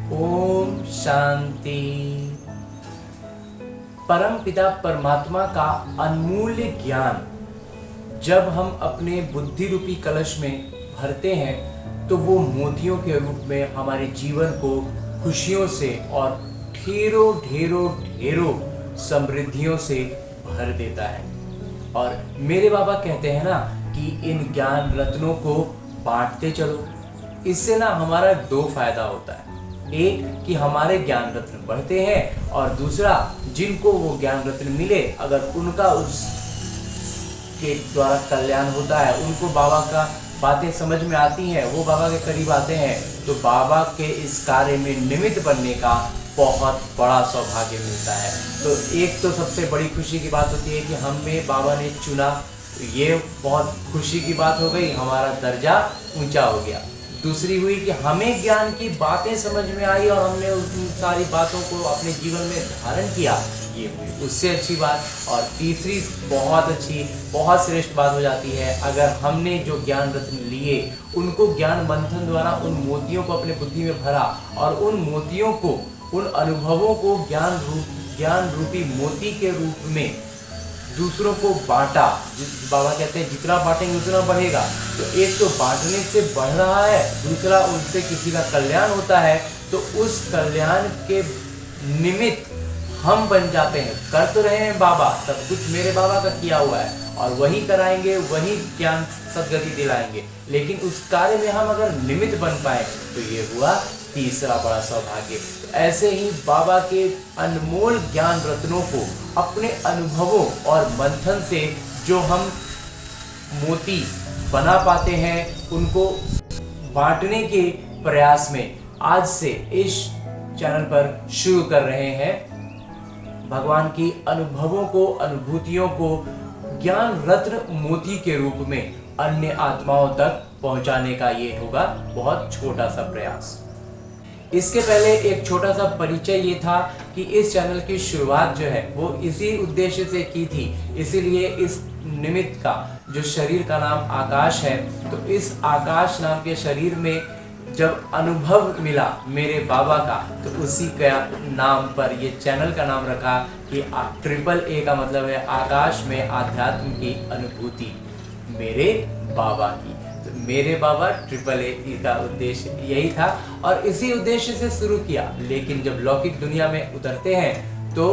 ओम शांति। परम पिता परमात्मा का अनमूल्य ज्ञान जब हम अपने बुद्धि रूपी कलश में भरते हैं तो वो मोतियों के रूप में हमारे जीवन को खुशियों से और ढेरों ढेरों ढेरों समृद्धियों से भर देता है। और मेरे बाबा कहते हैं ना कि इन ज्ञान रत्नों को बांटते चलो। इससे ना हमारा दो फायदा होता है। एक कि हमारे ज्ञान रत्न बढ़ते हैं और दूसरा जिनको वो ज्ञान रत्न मिले अगर उनका उस के द्वारा कल्याण होता है, उनको बाबा का बातें समझ में आती हैं, वो बाबा के करीब आते हैं तो बाबा के इस कार्य में निमित्त बनने का बहुत बड़ा सौभाग्य मिलता है। तो एक तो सबसे बड़ी खुशी की बात होती है कि हमें बाबा ने चुना, ये बहुत खुशी की बात हो गई, हमारा दर्जा ऊंचा हो गया। दूसरी हुई कि हमें ज्ञान की बातें समझ में आई और हमने उन सारी बातों को अपने जीवन में धारण किया, ये हुई उससे अच्छी बात। और तीसरी बहुत अच्छी बहुत श्रेष्ठ बात हो जाती है, अगर हमने जो ज्ञान रत्न लिए उनको ज्ञान मंथन द्वारा उन मोतियों को अपने बुद्धि में भरा और उन मोतियों को, उन अनुभवों को ज्ञान रूपी मोती के रूप में दूसरों को बांटा। बाबा कहते हैं जितना बांटेंगे उतना बढ़ेगा। तो एक तो बांटने से बढ़ रहा है, दूसरा उनसे किसी का कल्याण होता है, तो उस कल्याण के निमित्त हम बन जाते हैं। कर तो रहे हैं बाबा, सब कुछ मेरे बाबा का किया हुआ है और वही कराएंगे, वही ज्ञान सदगति दिलाएंगे, लेकिन उस कार्य में हम अगर निमित्त बन पाए तो ये हुआ तीसरा बड़ा सौभाग्य। तो ऐसे ही बाबा के अनमोल ज्ञान रत्नों को अपने अनुभवों और मंथन से जो हम मोती बना पाते हैं, उनको बांटने के प्रयास में आज से इस चैनल पर शुरू कर रहे हैं। भगवान की अनुभवों को, अनुभूतियों को ज्ञान रत्न मोती के रूप में अन्य आत्माओं तक पहुंचाने का ये होगा बहुत छोटा सा प्रयास। इसके पहले एक छोटा सा परिचय ये था कि इस चैनल की शुरुआत जो है वो इसी उद्देश्य से की थी, इसीलिए इस निमित्त का जो शरीर का नाम आकाश है, तो इस आकाश नाम के शरीर में जब अनुभव मिला मेरे बाबा का तो उसी का नाम पर ये चैनल का नाम रखा कि ट्रिपल ए का मतलब है आकाश में आध्यात्म की अनुभूति मेरे बाबा की। तो मेरे बाबा ट्रिपल ए का उद्देश्य यही था और इसी उद्देश्य से शुरू किया। लेकिन जब लौकिक दुनिया में उतरते हैं तो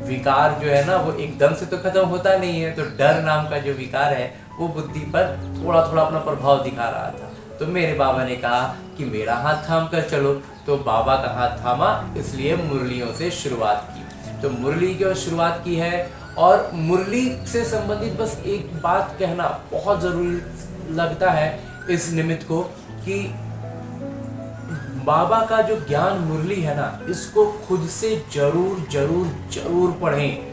विकार जो है ना वो एकदम से तो खत्म होता नहीं है, तो डर नाम का जो विकार है वो बुद्धि पर थोड़ा थोड़ा अपना प्रभाव दिखा रहा था। तो मेरे बाबा ने कहा कि मेरा हाथ थाम कर चलो, तो बाबा का हाथ थामा, इसलिए मुरलियों से शुरुआत की। तो मुरली की शुरुआत की है और मुरली से संबंधित बस एक बात कहना बहुत जरूरी लगता है इस निमित्त को कि बाबा का जो ज्ञान मुरली है ना, इसको खुद से जरूर जरूर जरूर पढ़ें।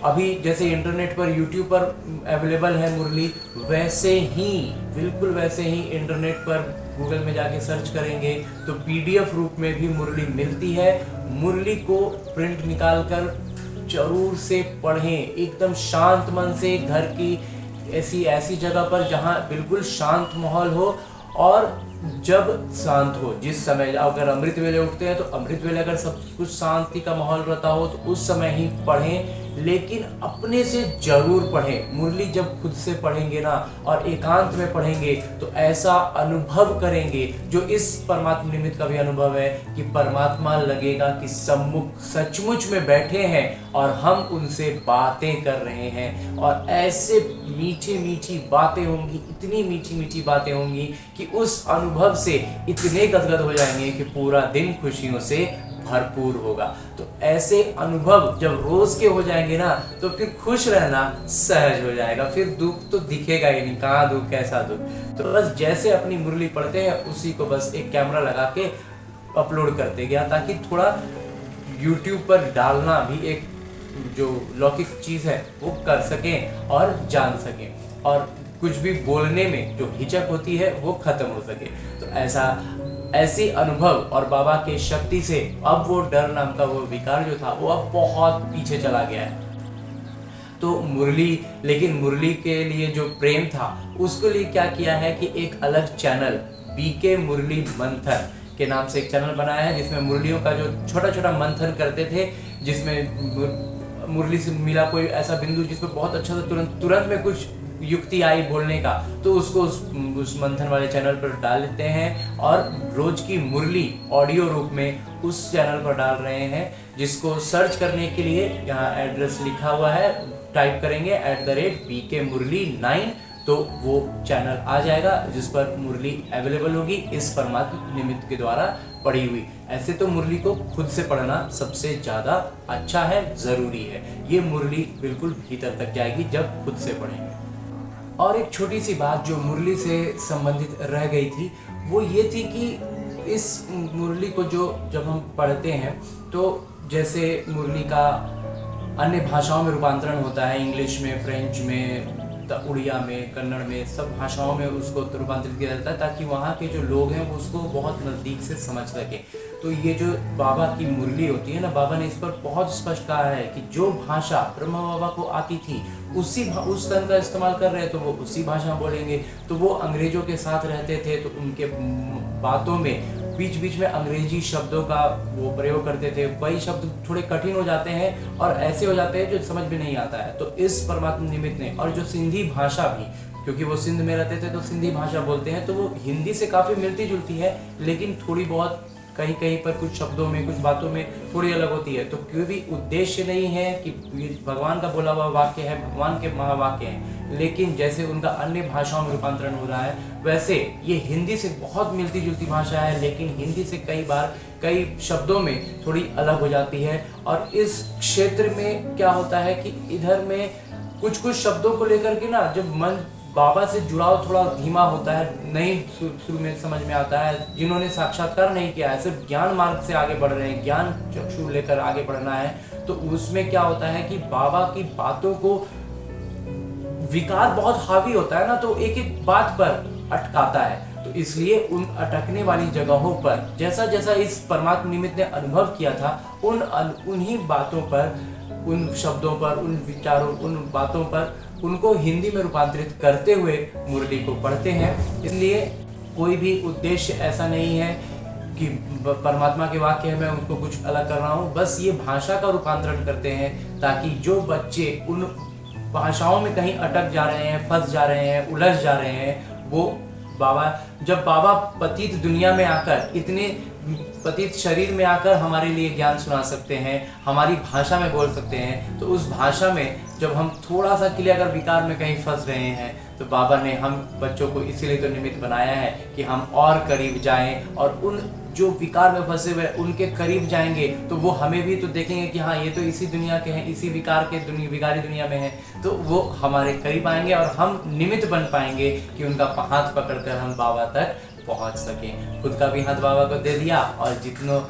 अभी जैसे इंटरनेट पर यूट्यूब पर अवेलेबल है मुरली, वैसे ही बिल्कुल वैसे ही इंटरनेट पर गूगल में जाके सर्च करेंगे तो पीडीएफ रूप में भी मुरली मिलती है। मुरली को प्रिंट निकाल कर जरूर से पढ़ें, एकदम शांत मन से, घर की ऐसी जगह पर जहाँ बिल्कुल शांत माहौल हो। और जब शांत हो, जिस समय अगर अमृत वेले उठते हैं तो अमृत वेले अगर सब कुछ शांति का माहौल रहता हो तो उस समय ही पढ़ें, लेकिन अपने से जरूर पढ़ें। मुरली जब खुद से पढ़ेंगे ना और एकांत में पढ़ेंगे तो ऐसा अनुभव करेंगे जो इस परमात्मा निमित्त का भी अनुभव है कि परमात्मा लगेगा कि सम्मुख सचमुच में बैठे हैं और हम उनसे बातें कर रहे हैं। और ऐसे मीठी मीठी बातें होंगी, इतनी मीठी मीठी बातें होंगी कि उस अनुभव से इतने गदगद हो जाएंगे कि पूरा दिन खुशियों से भरपूर होगा। तो ऐसे अनुभव जब रोज के हो जाएंगे ना तो फिर खुश रहना सहज हो जाएगा, फिर दुख तो दिखेगा ही नहीं, कहाँ दुख कैसा दुख। तो बस जैसे अपनी मुरली पढ़ते हैं उसी को बस एक कैमरा लगा के अपलोड करते गया, ताकि थोड़ा यूट्यूब पर डालना भी एक जो लौकिक चीज़ है वो कर सकें और जान सकें, और कुछ भी बोलने में जो हिचक होती है वो खत्म हो सके। तो ऐसी अनुभव और बाबा के शक्ति से अब वो डर नाम का वो विकार जो था वो अब बहुत पीछे चला गया है। तो मुरली, लेकिन मुरली के लिए जो प्रेम था उसके लिए क्या किया है कि एक अलग चैनल बीके मुरली मंथन, के नाम से एक चैनल बनाया है, जिसमें मुरलियों का जो छोटा छोटा मंथन करते थे, जिसमें मुरली से मिला कोई ऐसा बिंदु जिसमें बहुत अच्छा सा तुरंत में कुछ युक्ति आई बोलने का, तो उसको उस मंथन वाले चैनल पर डाल लेते हैं और रोज की मुरली ऑडियो रूप में उस चैनल पर डाल रहे हैं, जिसको सर्च करने के लिए यहाँ एड्रेस लिखा हुआ है, टाइप करेंगे @BK Murli 9, तो वो चैनल आ जाएगा जिस पर मुरली अवेलेबल होगी इस परमात्म निमित्त के द्वारा पढ़ी हुई। ऐसे तो मुरली को खुद से पढ़ना सबसे ज़्यादा अच्छा है, ज़रूरी है। ये मुरली बिल्कुल भीतर तक जाएगी जब खुद से पढ़ेंगे। और एक छोटी सी बात जो मुरली से संबंधित रह गई थी, वो ये थी कि इस मुरली को जब हम पढ़ते हैं तो जैसे मुरली का अन्य भाषाओं में रूपांतरण होता है, इंग्लिश में, फ्रेंच में, उड़िया में, कन्नड़ में, सब भाषाओं में उसको रूपांतरित किया जाता है ताकि वहाँ के जो लोग हैं वो उसको बहुत नज़दीक से समझ सकें। तो ये जो बाबा की मुरली होती है ना, बाबा ने इस पर बहुत स्पष्ट कहा है कि जो भाषा ब्रह्मा बाबा को आती थी उस तन का इस्तेमाल कर रहे हैं तो वो उसी भाषा बोलेंगे। तो वो अंग्रेजों के साथ रहते थे तो उनके बातों में बीच बीच में अंग्रेजी शब्दों का वो प्रयोग करते थे, वही शब्द थोड़े कठिन हो जाते हैं और ऐसे हो जाते हैं जो समझ में नहीं आता है। तो इस परमात्मा निमित्त ने, और जो सिंधी भाषा भी, क्योंकि वो सिंध में रहते थे तो सिंधी भाषा बोलते हैं, तो वो हिंदी से काफ़ी मिलती जुलती है, लेकिन थोड़ी बहुत कहीं कहीं पर कुछ शब्दों में, कुछ बातों में थोड़ी अलग होती है। तो कोई भी उद्देश्य नहीं है कि भगवान का बोला हुआ वाक्य है, भगवान के महावाक्य हैं, लेकिन जैसे उनका अन्य भाषाओं में रूपांतरण हो रहा है, वैसे ये हिंदी से बहुत मिलती जुलती भाषा है, लेकिन हिंदी से कई बार कई शब्दों में थोड़ी अलग हो जाती है। और इस क्षेत्र में क्या होता है कि इधर में कुछ कुछ शब्दों को लेकर के ना, जब मन बाबा से जुड़ाव थोड़ा धीमा होता है, नहीं शुरू में समझ में आता है, जिन्होंने साक्षात्कार नहीं किया है, सिर्फ ज्ञान मार्ग से आगे बढ़ रहे हैं, ज्ञान चक्षु लेकर आगे बढ़ना है, तो उसमें क्या होता है कि बाबा की बातों को विकार बहुत हावी होता है ना, तो एक एक बात पर अटकाता है। तो इसलिए उन अटकने वाली जगहों पर जैसा जैसा इस परमात्मा निमित्त ने अनुभव किया था, उन्हीं बातों पर, उन शब्दों पर, उन विचारों, उन बातों पर उनको हिंदी में रूपांतरित करते हुए मुरली को पढ़ते हैं। इसलिए कोई भी उद्देश्य ऐसा नहीं है कि परमात्मा के वाक्य है मैं उनको कुछ अलग कर रहा हूँ, बस ये भाषा का रूपांतरण करते हैं ताकि जो बच्चे उन भाषाओं में कहीं अटक जा रहे हैं, फंस जा रहे हैं, उलझ जा रहे हैं, वो जब बाबा पतित दुनिया में आकर, इतने पतित शरीर में आकर हमारे लिए ज्ञान सुना सकते हैं, हमारी भाषा में बोल सकते हैं, तो उस भाषा में जब हम थोड़ा सा के लिए अगर विकार में कहीं फंस रहे हैं, तो बाबा ने हम बच्चों को इसीलिए तो निमित्त बनाया है कि हम और करीब जाएं, और उन जो विकार में फंसे हुए उनके करीब जाएंगे तो वो हमें भी तो देखेंगे कि हाँ ये तो इसी दुनिया के हैं, इसी विकार के विकारी दुनिया में हैं, तो वो हमारे करीब आएंगे और हम निमित्त बन पाएंगे कि उनका हाथ पकड़कर हम बाबा तक पहुंच सकें। खुद का भी हाथ बाबा को दे दिया और जितनों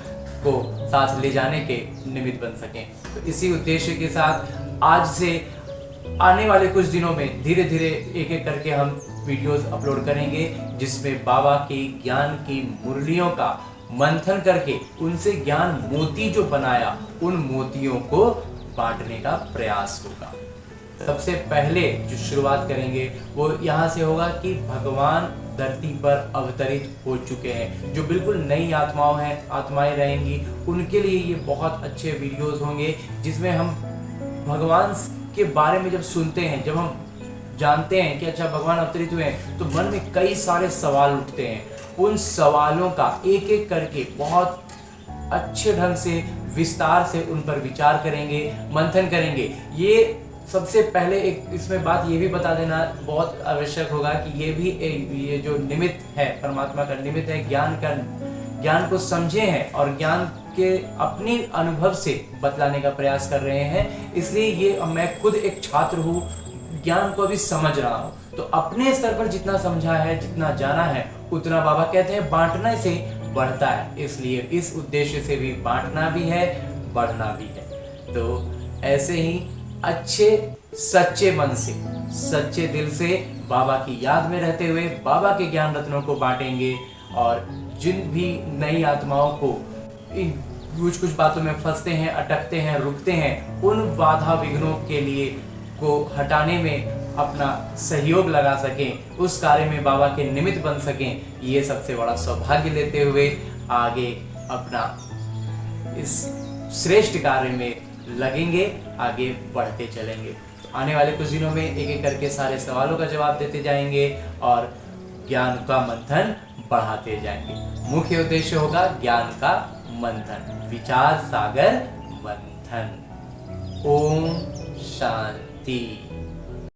को साथ ले जाने के निमित्त बन सकें। तो इसी उद्देश्य के साथ आज से आने वाले कुछ दिनों में धीरे धीरे एक एक करके हम वीडियोस अपलोड करेंगे, जिसमें बाबा के ज्ञान की मुरलियों का मंथन करके उनसे ज्ञान मोती जो बनाया, उन मोतियों को बांटने का प्रयास होगा। सबसे पहले जो शुरुआत करेंगे वो यहाँ से होगा कि भगवान धरती पर अवतरित हो चुके हैं, जो बिल्कुल नई आत्माएं रहेंगी, उनके लिए ये बहुत अच्छे वीडियोस होंगे, जिसमें हम भगवान के बारे में जब सुनते हैं, जब हम जानते हैं कि अच्छा भगवान अवतरित हुए हैं, तो मन में कई सारे सवाल उठते हैं। उन सवालों का एक एक करके बहुत अच्छे ढंग से विस्तार से उन पर विचार करेंगे, मंथन करेंगे। ये सबसे पहले एक इसमें बात ये भी बता देना बहुत आवश्यक होगा कि ये जो निमित्त है, परमात्मा का निमित्त है, ज्ञान को समझे हैं और ज्ञान के अपनी अनुभव से बतलाने का प्रयास कर रहे हैं। इसलिए ये मैं खुद एक छात्र हूँ, ज्ञान को अभी समझ रहा हूँ, तो अपने स्तर पर जितना समझा है, जितना जाना है, उतना बाबा कहते हैं बांटने से बढ़ता है। इसलिए इस उद्देश्य से भी बांटना भी है, बढ़ना भी है। तो ऐसे ही अच्छे सच्चे मन से, सच्चे दिल से बाबा की याद में रहते हुए बाबा के ज्ञान रत्नों को बांटेंगे, और जिन भी नई आत्माओं को इन कुछ बातों में फंसते हैं, अटकते हैं, रुकते हैं, उन बाधा विघ्नों के लिए को हटाने में अपना सहयोग लगा सकें, उस कार्य में बाबा के निमित्त बन सकें, ये सबसे बड़ा सौभाग्य लेते हुए आगे अपना इस श्रेष्ठ कार्य में लगेंगे, आगे बढ़ते चलेंगे। आने वाले कुछ दिनों में एक एक करके सारे सवालों का जवाब देते जाएंगे और ज्ञान का मंथन बढ़ाते जाएंगे। मुख्य उद्देश्य होगा ज्ञान का मंथन, विचार सागर मंथन। ओम शांति।